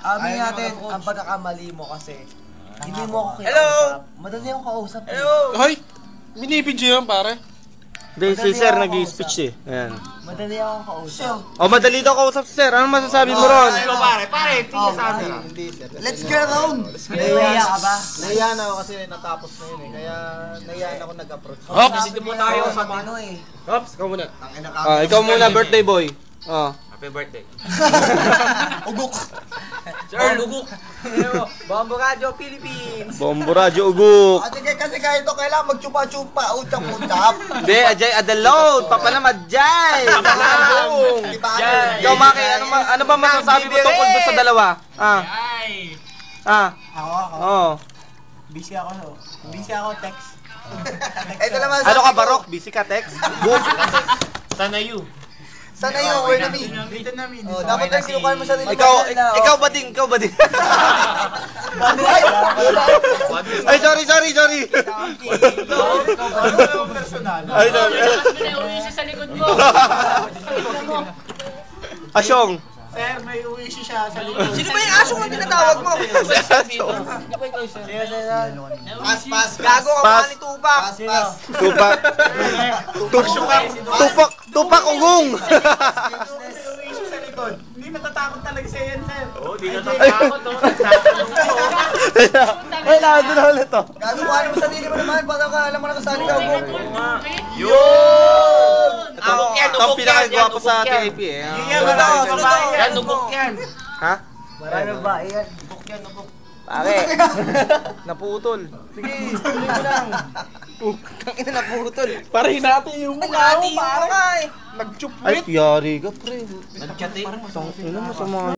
Amin natin, ang pagkakamali mo kasi, hindi mo ako Hello! kinausap. Madali akong kausap. Hello! Hoy! Binibidyo yan, pare. Hindi, si sir nag-i-speech eh. Ayan. Madali akong kausap. O, madali daw kausap si sir. Ano masasabi mo ron? Pare, tingin sa amin. Let's go around! Nahiya ka ba? Nahiyan ako kasi natapos na yun eh. Kaya nahiyan ako nag-approach. Hops! Dito po tayo sa ano eh. Hops, ikaw muna. Ikaw muna, birthday boy. Oh. Happy birthday. Ugok! Sir, lugok. Bombo Radio Philippines. Bombo Radyo Uguk. Kasi kahit ito kailangan magchupa-chupa, utap-utap. Hindi, Ajay Adalod. Papalam Ajay. Boom. Ikaw, Maki, ano ba masasabi mo tungkol doon sa dalawa? Ako. Oo. Busy ako text. Ito naman Ano ka, Barok? Busy ka, text? Boom. Sana you. Sana yun, where na me? Dito na me. Oh, dapat lang kinukuha mo sarili. Ikaw ba din? Ay, sorry. Personal. Ay, sorry. Sa likod mo. Asyong. Sir, may uwi siya sa likod. Sino ba yung aso kung tinatawag mo? Pas. Gago ka Pas. pa ni Tupac. Tupak ugong. May uwi siya sa likod. Hindi matatakot talaga siya yan, sir. Oh, di na tatakot. Ay, doon na ulit to. Gago mo mo sarili mo naman. Para ka alam mo na kasali ka. Yun! Ito ang pinakagwapo sa TIP eh. Yan, nubok yan. Ha? Marami ba? Iyan. Pare. Naputol. Sige, tuloy mo lang. Kangina naputol. Pare, hinati yung mukha mo, pare. Para ka eh. Nag-chup Ay, yari ka, pre. Nag-chat eh. Tangina mo sa mga